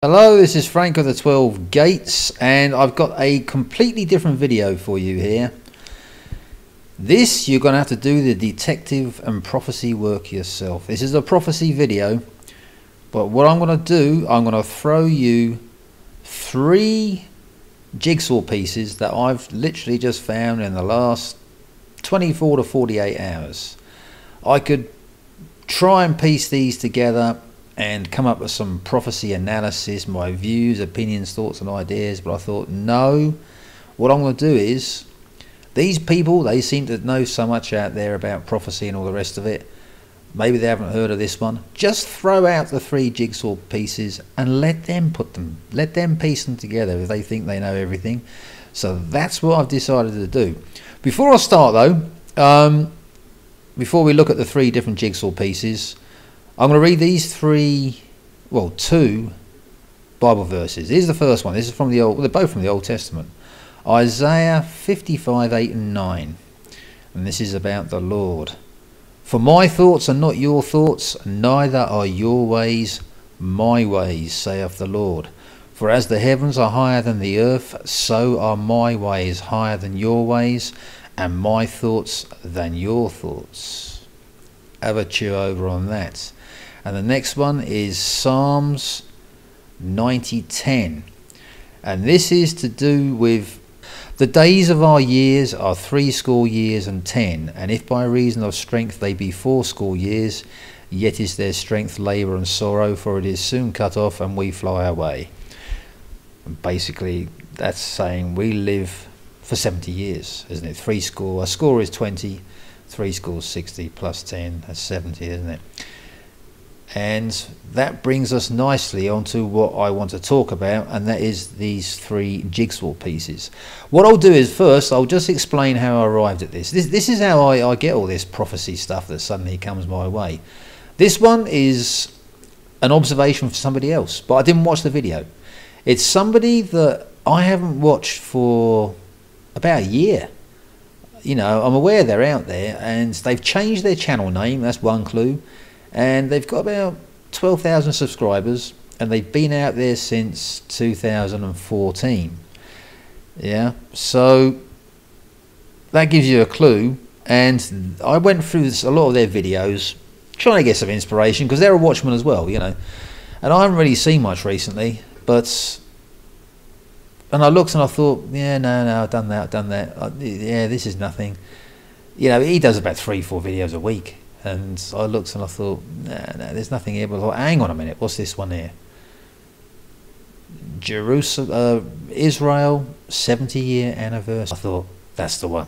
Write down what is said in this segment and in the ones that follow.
Hello, this is Frank of the 12 Gates, and I've got a completely different video for you here. This, you're going to have to do the detective and prophecy work yourself. This is a prophecy video, but what I'm going to do, I'm going to throw you 3 jigsaw pieces that I've literally just found in the last 24 to 48 hours. I could try and piece these together and come up with some prophecy analysis, my views, opinions, thoughts and ideas, but I thought, no, what I'm going to do is, these people, they seem to know so much out there about prophecy and all the rest of it. Maybe they haven't heard of this one. Just throw out the 3 jigsaw pieces and let them piece them together if they think they know everything. So that's what I've decided to do. Before I start though, before we look at the 3 different jigsaw pieces, I'm going to read these 2 Bible verses. Here's the first one. This is from the Old, they're both from the Old Testament. Isaiah 55:8 and 9. And this is about the Lord. For my thoughts are not your thoughts, neither are your ways my ways, saith the Lord. For as the heavens are higher than the earth, so are my ways higher than your ways, and my thoughts than your thoughts. Have a chew over on that. And the next one is Psalms 90:10, and this is to do with the days of our years are 60 years and 10, and if by reason of strength they be 60 years, yet is their strength labour and sorrow, for it is soon cut off and we fly away. And basically that's saying we live for 70 years, isn't it? 60, a score is 20, 60 is 60 plus 10, that's 70, isn't it? And that brings us nicely onto what I want to talk about, and that is these 3 jigsaw pieces. What I'll do is first I'll just explain how I arrived at this. This is how I get all this prophecy stuff that suddenly comes my way. This one is an observation from somebody else, but I didn't watch the video. It's somebody that I haven't watched for about a year. You know, I'm aware they're out there, and they've changed their channel name, that's one clue. And they've got about 12,000 subscribers, and they've been out there since 2014. Yeah, so that gives you a clue. And I went through a lot of their videos trying to get some inspiration, because they're a watchman as well, you know. And I haven't really seen much recently, but and I looked and I thought, yeah, no, I've done that. Yeah, this is nothing. You know, he does about 3-4 videos a week. And I looked and I thought, nah, there's nothing here. But I thought, hang on a minute, what's this one here? Israel 70-year anniversary. I thought, that's the one.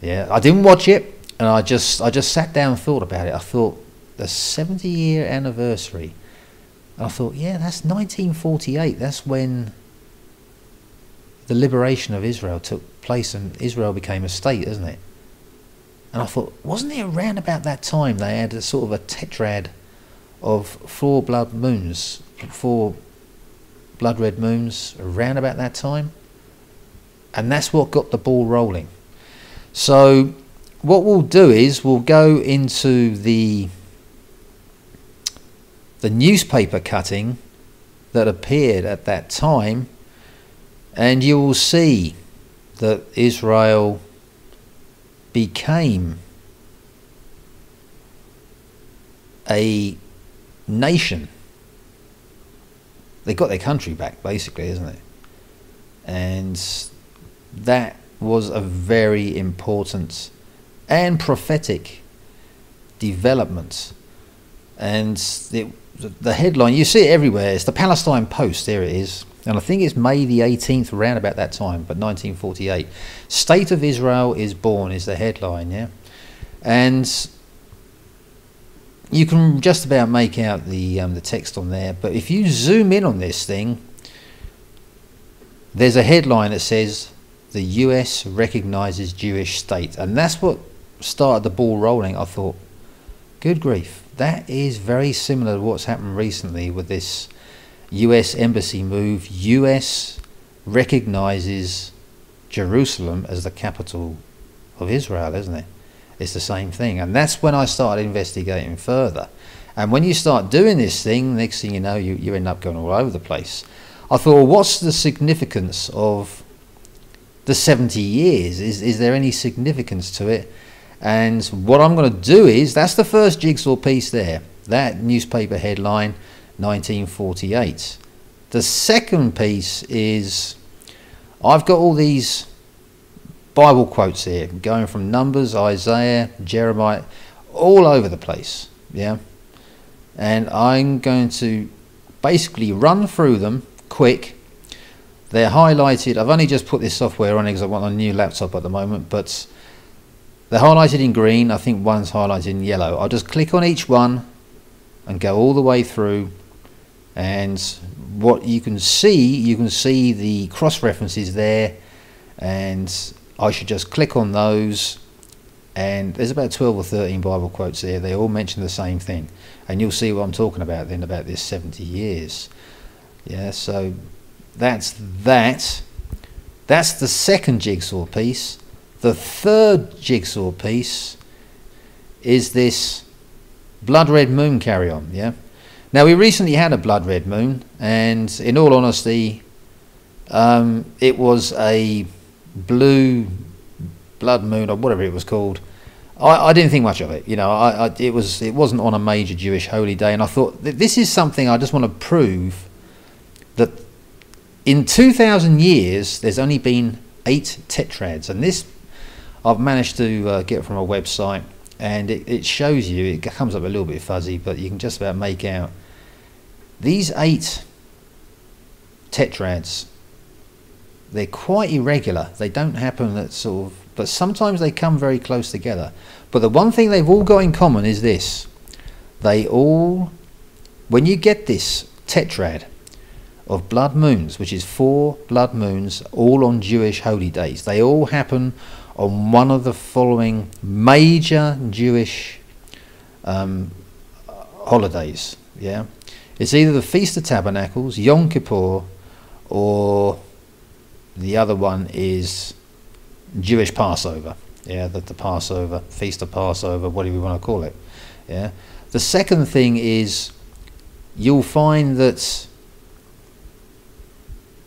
Yeah, I didn't watch it, and I just sat down and thought about it. I thought, the 70-year anniversary. And I thought, yeah, that's 1948. That's when the liberation of Israel took place and Israel became a state, isn't it? And I thought, wasn't it around about that time they had a sort of a tetrad of 4 blood moons, 4 blood red moons around about that time? And that's what got the ball rolling. So what we'll do is we'll go into the newspaper cutting that appeared at that time, and you will see that Israel became a nation. They got their country back, basically, isn't it? And that was a very important and prophetic development. And the headline, you see it everywhere, it's the Palestine Post, there it is. And I think it's May the 18th, around about that time, but 1948. State of Israel is born is the headline, yeah? And you can just about make out the text on there, but if you zoom in on this thing, there's a headline that says, the US recognizes Jewish state. And that's what started the ball rolling. I thought, good grief, that is very similar to what's happened recently with this US embassy move. US recognizes Jerusalem as the capital of Israel, isn't it? It's the same thing. And that's when I started investigating further. And when you start doing this thing, next thing you know, you end up going all over the place. I thought, well, what's the significance of the 70 years? Is there any significance to it? And what I'm going to do is, that's the first jigsaw piece there, that newspaper headline, 1948. The second piece is, I've got all these Bible quotes here, going from Numbers, Isaiah, Jeremiah, all over the place, yeah. And I'm going to basically run through them quick. They're highlighted. I've only just put this software on it because I want a new laptop at the moment, but they're highlighted in green. I think one's highlighted in yellow. I'll just click on each one and go all the way through, and what you can see the cross references there, and I should just click on those, and there's about 12 or 13 Bible quotes there. They all mention the same thing, and you'll see what I'm talking about then, about this 70 years. Yeah, so that's that. That's the second jigsaw piece. The third jigsaw piece is this blood red moon carry on. Yeah. Now, we recently had a blood red moon, and in all honesty, it was a blue blood moon or whatever it was called. I didn't think much of it. You know, it wasn't on a major Jewish holy day, and I thought this is something I just want to prove, that in 2,000 years there's only been 8 tetrads, and this I've managed to get from a website, and it shows you, it comes up a little bit fuzzy, but you can just about make out these 8 tetrads. They're quite irregular. They don't happen at sort of, but sometimes they come very close together. But the one thing they've all got in common is this: they all, when you get this tetrad of blood moons, which is 4 blood moons all on Jewish holy days, they all happen on one of the following major Jewish holidays. Yeah, it's either the Feast of Tabernacles, Yom Kippur, or the other one is Jewish Passover. Yeah, the Passover, Feast of Passover, whatever you want to call it. Yeah. The second thing is, you'll find that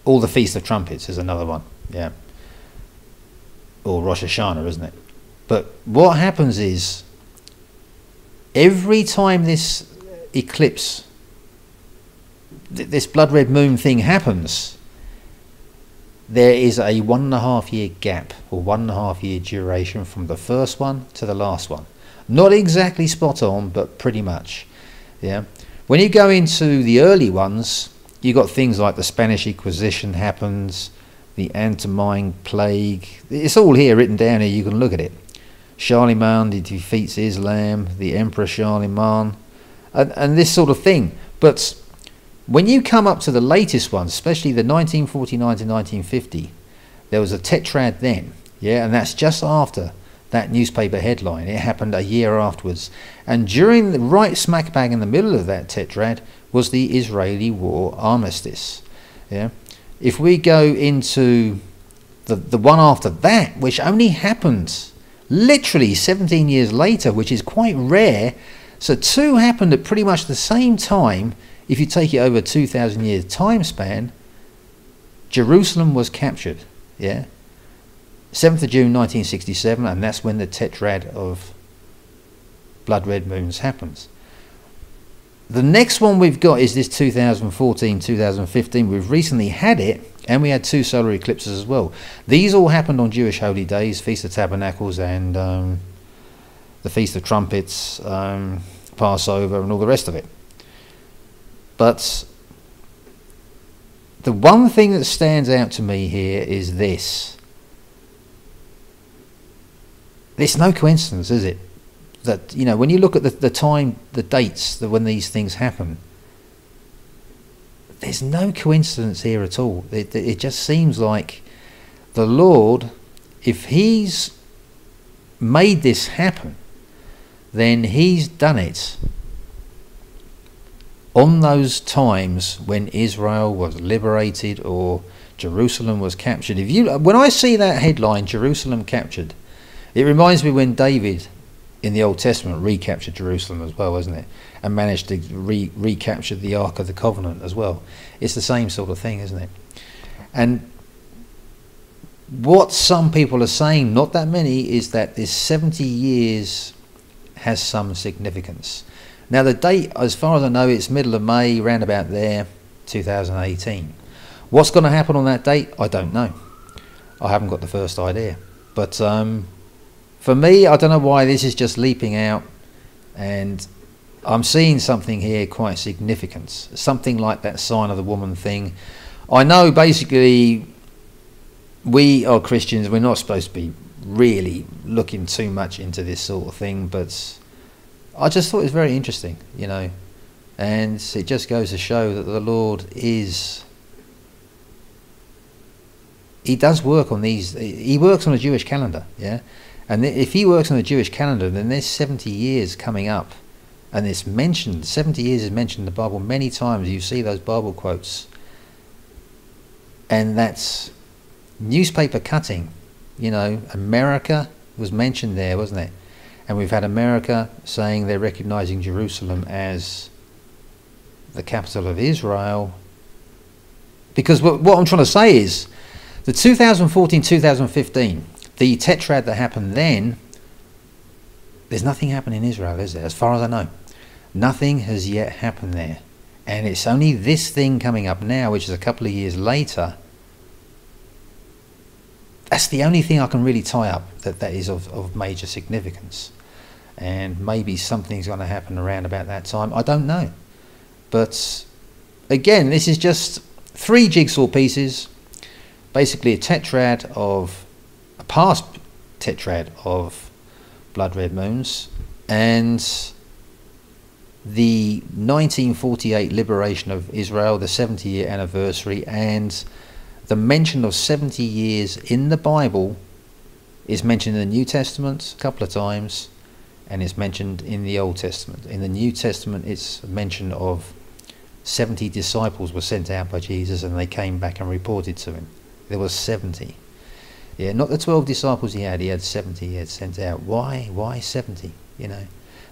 all the Feast of Trumpets is another one. Yeah. Or Rosh Hashanah, isn't it? But what happens is, every time this eclipse, this blood red moon thing happens, there is a 1.5 year gap, or 1.5 year duration from the first one to the last one. Not exactly spot on, but pretty much. Yeah. When you go into the early ones, you got things like the Spanish Inquisition happens, the Antimine Plague. It's all here written down here. You can look at it. Charlemagne defeats Islam, the Emperor Charlemagne, and this sort of thing. But when you come up to the latest ones, especially the 1949 to 1950, there was a tetrad then, yeah, and that's just after that newspaper headline. It happened a year afterwards, and during the right smack bang in the middle of that tetrad was the Israeli War Armistice. Yeah, if we go into the one after that, which only happened literally 17 years later, which is quite rare. So 2 happened at pretty much the same time. If you take it over 2,000 years time span, Jerusalem was captured. Yeah, 7th of June 1967, and that's when the tetrad of blood red moons happens. The next one we've got is this 2014, 2015. We've recently had it, and we had 2 solar eclipses as well. These all happened on Jewish holy days, Feast of Tabernacles and the Feast of Trumpets, Passover, and all the rest of it. But the one thing that stands out to me here is this. It's no coincidence, is it? That, you know, when you look at the time, the dates, when these things happen, there's no coincidence here at all. It just seems like the Lord, if He's made this happen, then He's done it on those times when Israel was liberated or Jerusalem was captured. When I see that headline, Jerusalem captured, it reminds me when David in the Old Testament recaptured Jerusalem as well, isn't it? And managed to recapture the Ark of the Covenant as well. It's the same sort of thing, isn't it? And what some people are saying, not that many, is that this 70 years has some significance. Now the date, as far as I know, it's middle of May, round about there, 2018. What's going to happen on that date, I don't know. I haven't got the first idea. But for me, I don't know why this is just leaping out, and I'm seeing something here quite significant. Something like that sign of the woman thing. I know basically we are Christians, we're not supposed to be really looking too much into this sort of thing, but I just thought it was very interesting, you know, and it just goes to show that the Lord is, he does work on these, he works on a Jewish calendar, yeah, and if he works on a Jewish calendar, then there's 70 years coming up, and it's mentioned, 70 years is mentioned in the Bible many times. You see those Bible quotes, and that's newspaper cutting, you know. America was mentioned there, wasn't it? And we've had America saying they're recognizing Jerusalem as the capital of Israel. Because what I'm trying to say is, the 2014-2015, the Tetrad that happened then, there's nothing happening in Israel, is there? As far as I know, nothing has yet happened there. And it's only this thing coming up now, which is a couple of years later. That's the only thing I can really tie up that is of major significance. And maybe something's going to happen around about that time. I don't know. But again, this is just 3 jigsaw pieces. Basically a tetrad of, a past tetrad of blood red moons. And the 1948 liberation of Israel, the 70-year anniversary, and the mention of 70 years in the Bible is mentioned in the New Testament a couple of times, and it's mentioned in the Old Testament. In the New Testament, it's mentioned of 70 disciples were sent out by Jesus, and they came back and reported to him. There was 70. Yeah, not the 12 disciples he had 70 he had sent out. Why 70? You know,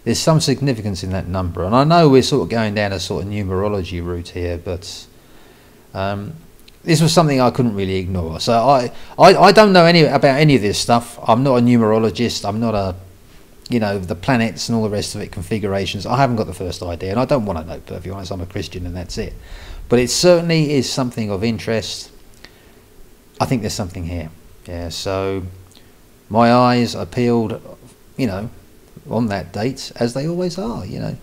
there's some significance in that number. And I know we're sort of going down a sort of numerology route here, but this was something I couldn't really ignore. So I don't know about any of this stuff. I'm not a numerologist. I'm not a, you know, the planets and all the rest of it, configurations. I haven't got the first idea, and I don't want to know, perfectly honest. I'm a Christian and that's it. But it certainly is something of interest. I think there's something here. Yeah, so my eyes are peeled, you know, on that date, as they always are, you know.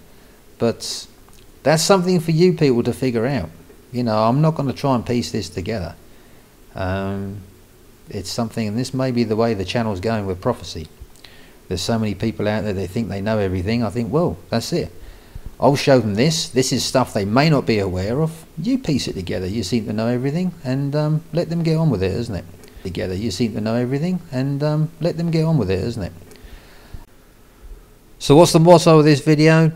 But that's something for you people to figure out. You know, I'm not going to try and piece this together. It's something, and this may be the way the channel's going with prophecy. There's so many people out there, they think they know everything. I think, well, that's it. I'll show them this. This is stuff they may not be aware of. You piece it together. You seem to know everything, and let them get on with it, isn't it? Together, you seem to know everything, and let them get on with it, isn't it? So what's the motto of this video?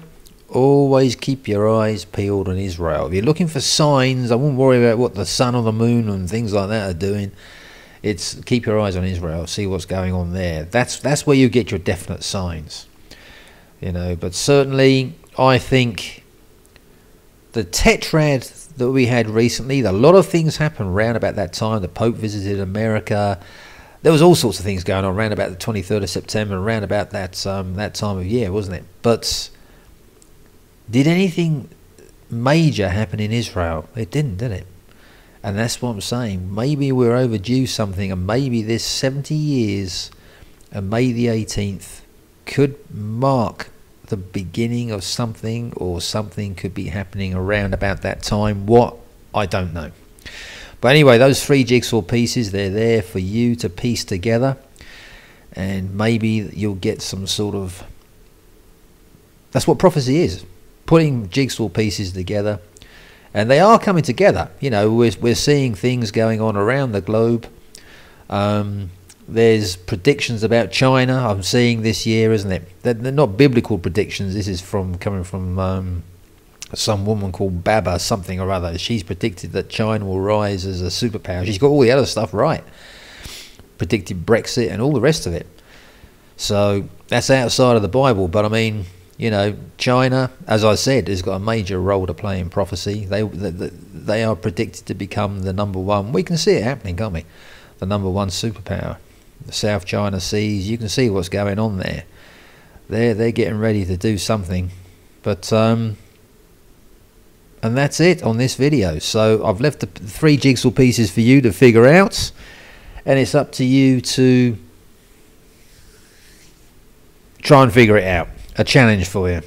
Always keep your eyes peeled on Israel. If you're looking for signs, I won't worry about what the sun or the moon and things like that are doing. It's keep your eyes on Israel, see what's going on there. That's where you get your definite signs, you know. But certainly I think the tetrad that we had recently, a lot of things happened around about that time. The Pope visited America. There was all sorts of things going on around about the 23rd of September, around about that that time of year, wasn't it? But did anything major happen in Israel? It didn't, did it? And that's what I'm saying. Maybe we're overdue something, and maybe this 70 years and May the 18th could mark the beginning of something, or something could be happening around about that time. What? I don't know. But anyway, those 3 jigsaw pieces, they're there for you to piece together, and maybe you'll get some sort of... That's what prophecy is. Putting jigsaw pieces together, and they are coming together. You know, we're seeing things going on around the globe. There's predictions about China I'm seeing this year, isn't it? They're not biblical predictions. This is coming from some woman called Baba something or other. She's predicted that China will rise as a superpower. She's got all the other stuff right. Predicted Brexit and all the rest of it. So that's outside of the Bible, but I mean, you know, China, as I said, has got a major role to play in prophecy. They are predicted to become the #1. We can see it happening, can't we? The #1 superpower. The South China Seas, you can see what's going on there. They're getting ready to do something. But and that's it on this video. So I've left the 3 jigsaw pieces for you to figure out, and it's up to you to try and figure it out. A challenge for you.